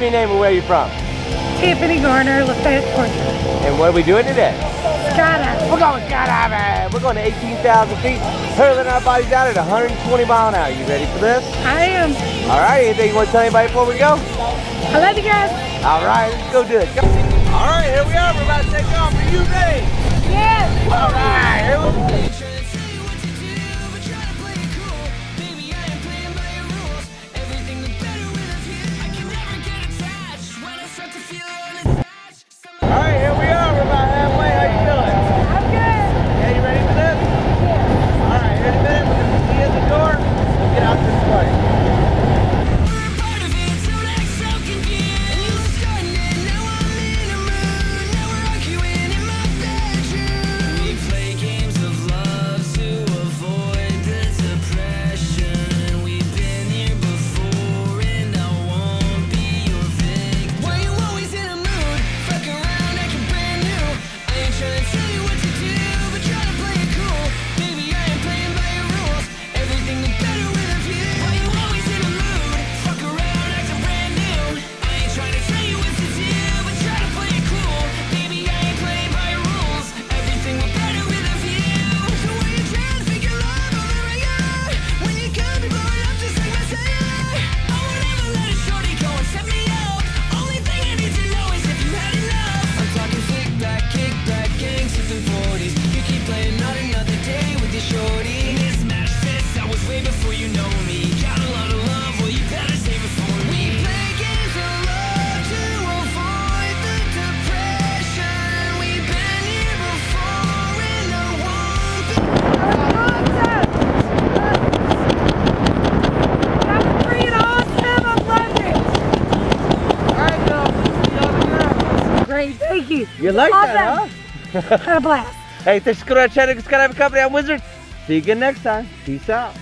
me your name and where you're from. Tiffany Garner, Lafayette, Georgia. And what are we doing today? Skydive. We're going skydiving. We're going to 18,000 feet, hurling our bodies out at 120 miles an hour. You ready for this? I am. All right, anything you want to tell anybody before we go? I love you guys. All right, let's go do it. Go. All right, here we are. We're about to take off. Are you ready? Yes. All right, here we go. Thank you. You like awesome. that, huh? Had a blast. Hey, thanks for coming to Chattanooga Skydiving Company. I'm Wizard. See you again next time. Peace out.